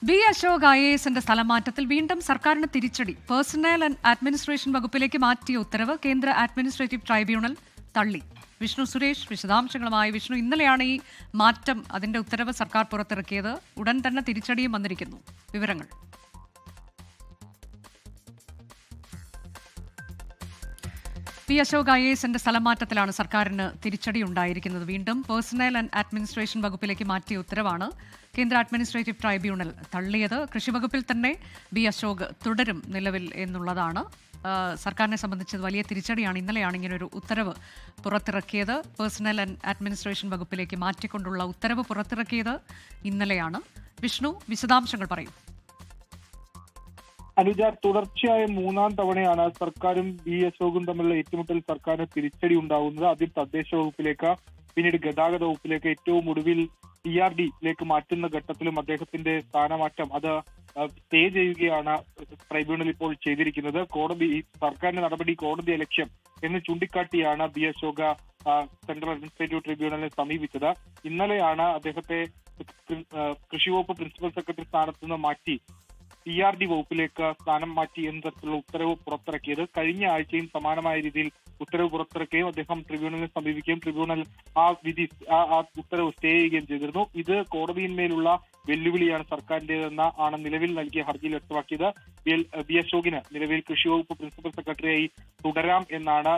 B Ashok IAS സ്ഥലമാറ്റത്തിൽ വീണ്ടും സർക്കാരിന് തിരിച്ചടി. പേഴ്സണൽ ആൻഡ് അഡ്മിനിസ്ട്രേഷൻ വകുപ്പിലേക്ക് മാറ്റിയ ഉത്തരവ് കേന്ദ്ര അഡ്മിനിസ്ട്രേറ്റീവ് ട്രൈബ്യൂണൽ തള്ളി. വിഷ്ണു സുരേഷ് വിശദാംശങ്ങളുമായി. വിഷ്ണു, ഇന്നലെയാണ് ഈ മാറ്റം, അതിന്റെ ഉത്തരവ് സർക്കാർ പുറത്തിറക്കിയത്. ഉടൻ തന്നെ തിരിച്ചടിയും വന്നിരിക്കുന്നു. വിവരങ്ങൾ. ബി അശോക് IAS സ്ഥലമാറ്റത്തിലാണ് സർക്കാരിന് തിരിച്ചടി ഉണ്ടായിരിക്കുന്നത്. വീണ്ടും പേഴ്സണൽ ആൻഡ് അഡ്മിനിസ്ട്രേഷൻ വകുപ്പിലേക്ക് മാറ്റിയ ഉത്തരവാണ് കേന്ദ്ര അഡ്മിനിസ്ട്രേറ്റീവ് ട്രൈബ്യൂണൽ തള്ളിയത്. കൃഷി വകുപ്പിൽ തന്നെ ബി അശോക് തുടരും നിലവിൽ എന്നുള്ളതാണ് സർക്കാരിനെ സംബന്ധിച്ചത് വലിയ തിരിച്ചടിയാണ്. ഇന്നലെയാണ് ഇങ്ങനൊരു ഉത്തരവ് പുറത്തിറക്കിയത്. പേഴ്സണൽ ആൻഡ് അഡ്മിനിസ്ട്രേഷൻ വകുപ്പിലേക്ക് മാറ്റിക്കൊണ്ടുള്ള ഉത്തരവ് പുറത്തിറക്കിയത് ഇന്നലെയാണ്. വിഷ്ണു, വിശദാംശങ്ങൾ പറയൂ. അനുജ, തുടർച്ചയായ മൂന്നാം തവണയാണ് സർക്കാരും ബി അശോകും തമ്മിലുള്ള ഏറ്റുമുട്ടൽ സർക്കാരിന് തിരിച്ചടി ഉണ്ടാകുന്നത്. ആദ്യം തദ്ദേശ വകുപ്പിലേക്ക്, പിന്നീട് ഗതാഗത വകുപ്പിലേക്ക്, ഏറ്റവും ഒടുവിൽ TRD മാറ്റുന്ന ഘട്ടത്തിലും അദ്ദേഹത്തിന്റെ സ്ഥാനമാറ്റം അത് സ്റ്റേ ചെയ്യുകയാണ് ട്രൈബ്യൂണൽ ഇപ്പോൾ ചെയ്തിരിക്കുന്നത്. കോടതി സർക്കാരിന്റെ നടപടി കോടതി ലക്ഷ്യം എന്ന് ചൂണ്ടിക്കാട്ടിയാണ് ബി അശോക സെൻട്രൽ അഡ്മിനിസ്ട്രേറ്റീവ് ട്രിബ്യൂണലിനെ സമീപിച്ചത്. ഇന്നലെയാണ് അദ്ദേഹത്തെ കൃഷി വകുപ്പ് പ്രിൻസിപ്പൽ സെക്രട്ടറി സ്ഥാനത്ത് നിന്ന് മാറ്റി TRD വകുപ്പിലേക്ക് സ്ഥാനം മാറ്റി എന്ന തരത്തിലുള്ള ഉത്തരവ് പുറത്തിറക്കിയത്. കഴിഞ്ഞ ആഴ്ചയും സമാനമായ രീതിയിൽ ഉത്തരവ് പുറത്തിറക്കുകയും അദ്ദേഹം ട്രിബ്യൂണലിനെ സമീപിക്കുകയും ട്രിബ്യൂണൽ ആ ഉത്തരവ് സ്റ്റേ ചെയ്യുകയും ചെയ്തിരുന്നു. ഇത് കോടതിയിന്മേലുള്ള വെല്ലുവിളിയാണ് സർക്കാരിന്റേതെന്ന് ആണ് നിലവിൽ നൽകിയ ഹർജിയിൽ വ്യക്തമാക്കിയത്. ബി അശോകിന് നിലവിൽ കൃഷി വകുപ്പ് പ്രിൻസിപ്പൽ സെക്രട്ടറിയായി തുടരാം എന്നാണ്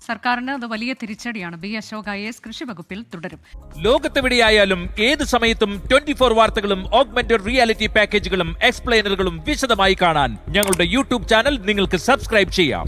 സർക്കാരിന് അത് വലിയ തിരിച്ചടിയാണ്. ബി അശോക് IAS കൃഷി വകുപ്പിൽ തുടരും. ലോകത്തെവിടെയായാലും ഏത് സമയത്തും 24 വാർത്തകളും ഓഗ്മെന്റഡ് റിയാലിറ്റി പാക്കേജുകളും എക്സ്പ്ലെയിനറുകളും വിശദമായി കാണാൻ ഞങ്ങളുടെ YouTube ചാനൽ നിങ്ങൾക്ക് സബ്സ്ക്രൈബ് ചെയ്യാം.